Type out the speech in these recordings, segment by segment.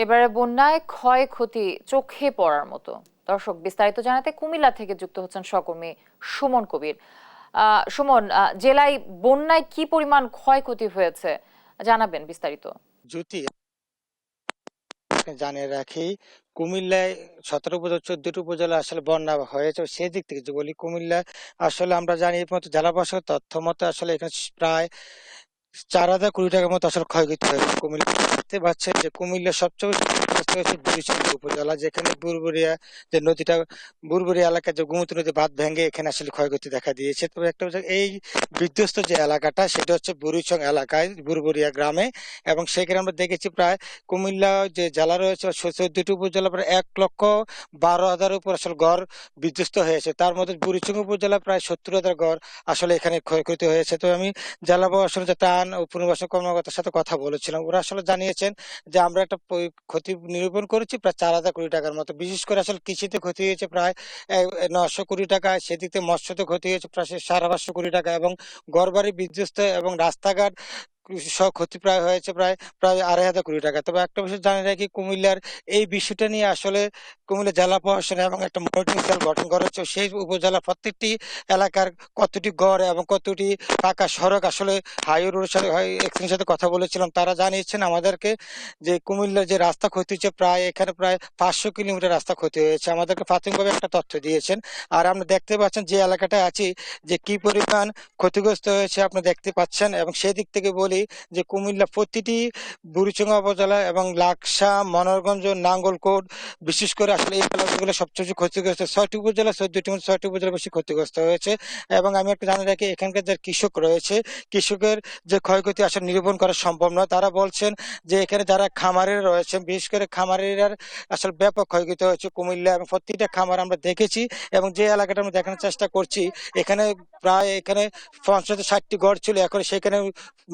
এবারে বন্যায় ক্ষয়ক্ষতি চোখে পড়ার মতো। দর্শক, বিস্তারিত জানাতে কুমিল্লা থেকে যুক্ত হচ্ছেন সহকর্মী সুমন কবির। সুমন, জেলায় বন্যায় কি পরিমাণ ক্ষয়ক্ষতি হয়েছে জানাবেন বিস্তারিত। জ্যোতি, জানিয়ে রাখি, কুমিল্লায় 17 উপজেলা 14টি উপজেলা আসলে বন্যা হয়েছে। সেদিক থেকে যে বলি, কুমিল্লা আসলে আমরা জানি এই মতো জেলা প্রশাসকের তথ্য মতো আসলে এখানে প্রায় 4,000 কোটি টাকার মতো আসলে ক্ষয়ক্ষতি হয়েছে। কুমিল্লা দেখতে পাচ্ছেন যে কুমিল্লা সবচেয়ে বেশি ক্ষতিগ্রস্ত হয়েছে বুড়িচং উপজেলা, যেখানে বুরবুরিয়া যে নদীটা, বুরবুরিয়া এলাকায় যে গোমতী নদী বাঁধ ভেঙে এখানে আসলে ক্ষয়ক্ষতি দেখা দিয়েছে। তবে একটা হচ্ছে এই বিধ্বস্ত যে এলাকাটা, সেটা হচ্ছে বুড়িচং এলাকায় বুরবুরিয়া গ্রামে। এবং সেখানে আমরা দেখেছি প্রায় কুমিল্লা যে জেলা রয়েছে 14টি উপজেলা প্রায় 1,12,000 উপর আসলে গড় বিধ্বস্ত হয়েছে। তার মধ্যে বুড়িচং উপজেলা প্রায় 70,000 গড় আসলে এখানে ক্ষয়ক্ষতি হয়েছে। তো আমি জেলা প্রশাসনের যে ত্রাণ ও পুনর্বাসন কর্মকর্তার সাথে কথা বলেছিলাম, ওরা আসলে জানিয়েছেন যে আমরা একটা ক্ষতি নিরূপণ করেছি প্রায় 4,000 কোটি টাকার মতো। বিশেষ করে আসলে কৃষিতে ক্ষতি হয়েছে প্রায় 900 কোটি টাকা, সেদিকে মৎস্যতে ক্ষতি হয়েছে প্রায় 550 কোটি টাকা, এবং ঘরবাড়ি বিধ্বস্ত এবং রাস্তাঘাট সব ক্ষতি প্রায় হয়েছে প্রায় প্রায় 2,500 কোটি টাকা। তবে একটা বিষয় জানি রাখি, কুমিল্লার এই বিষয়টা নিয়ে আসলে কুমিল্লা জেলা প্রশাসন এবং একটা মনিটরিং সেল গঠন করা হচ্ছে। সেই উপজেলা প্রত্যেকটি এলাকার কতটি গড় এবং কতটি পাকা সড়ক আসলে হাইওয়ে রোডের সাথে এক্সিডেন্টের সাথে কথা বলেছিলাম, তারা জানিয়েছেন আমাদেরকে যে কুমিল্লার যে রাস্তা ক্ষতি হচ্ছে প্রায় এখানে প্রায় 500 কিলোমিটার রাস্তা ক্ষতি হয়েছে। আমাদেরকে প্রাথমিকভাবে একটা তথ্য দিয়েছেন। আর আমরা দেখতে পাচ্ছেন যে এলাকাটা আছি যে কি পরিমাণ ক্ষতিগ্রস্ত হয়েছে আপনি দেখতে পাচ্ছেন। এবং সেই দিক থেকে বলি যে কুমিল্লা প্রতিটি বুড়িচঙ্গা উপজেলা এবং লাকসা, মনোরগঞ্জ, নাঙ্গলকোট, বিশেষ করে আসলে এই এলাকাগুলো সবচেয়ে বেশি ক্ষতিগ্রস্ত। 6টি উপজেলা, 14টি মধ্যে 6টি উপজেলা বেশি ক্ষতিগ্রস্ত হয়েছে। এবং আমি একটা জানি রাখি, এখানকার যে কৃষক রয়েছে, কৃষকের যে ক্ষয়ক্ষতি আসলে নিরূপণ করা সম্ভব নয়। তারা বলছেন যে এখানে যারা খামারের রয়েছেন, বিশেষ করে খামারের আসলে ব্যাপক ক্ষয়ক্ষতি হয়েছে কুমিল্লা, এবং প্রত্যেকটা খামার আমরা দেখেছি। এবং যে এলাকাটা আমরা দেখানোর চেষ্টা করছি, এখানে প্রায় এখানে 50-60টি গড় ছিল, এখন সেখানে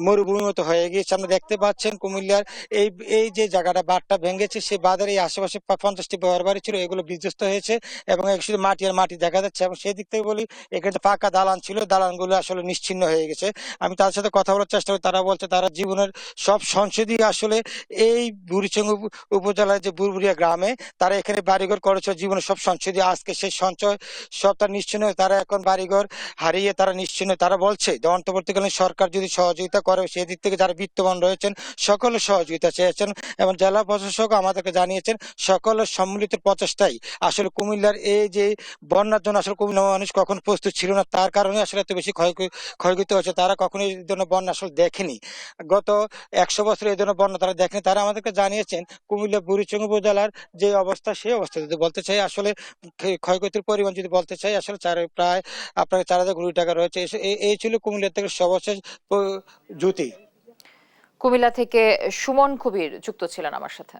মরুভূমির মতো হয়ে গিয়েছে। আপনি দেখতে পাচ্ছেন কুমিল্লার এই এই যে জায়গাটা বাঁধটা ভেঙেছে, সেই বাঁধের এই আশেপাশে 50টি ঘর বাড়ি ছিল, এগুলো বিধ্বস্ত হয়েছে এবং শুধু মাটি আর মাটি দেখা যাচ্ছে। এবং সেই দিক থেকে বলি, এখানে পাকা দালান ছিল, দালানগুলো আসলে নিশ্চিহ্ন হয়ে গেছে। আমি তার সাথে কথা বলার চেষ্টা করি, তারা বলছে তারা জীবনের সব সংসদই আসলে এই বুড়িচং উপজেলার যে বুরবুরিয়া গ্রামে তারা এখানে বাড়িঘর করেছে, জীবনের সব সংসদই আজকে সেই সঞ্চয় সব তার নিশ্চিহ্ন হয়ে তারা এখন বাড়িঘর হারিয়ে তারা নিশ্চিহ্ন। তারা বলছে যে অন্তর্বর্তীকালীন সরকার যদি সহযোগিতা করে, সেদিক থেকে যারা বিত্তবান রয়েছেন সকলে সহযোগিতা চেয়েছেন। এবং জেলা প্রশাসক আমাদেরকে জানিয়েছেন সকলের সম্মিলিত প্রচেষ্টাই আসলে কুমিল্লার এই যে বন্যার জন্য আসলে কুমিল্লা মানুষ কখন প্রস্তুত ছিল না, তার কারণে আসলে এত বেশি ক্ষয়ক্ষতি হয়েছে। তারা কখনো এই ধরনের বন্যা আসলে দেখেনি, গত 100 বছর এই ধরনের বন্যা তারা দেখেনি। তারা আমাদেরকে জানিয়েছেন কুমিল্লা বুড়িচং উপজেলার যে অবস্থা, সেই অবস্থা যদি বলতে চাই আসলে ক্ষয়ক্ষতির পরিমাণ যদি বলতে চাই আসলে প্রায় আপনার 4,000 কোটি টাকা রয়েছে। এই ছিল কুমিল্লা থেকে সর্বশেষ জ্যোতি। কুমিল্লা থেকে সুমন কবির যুক্ত ছিলেন আমার সাথে।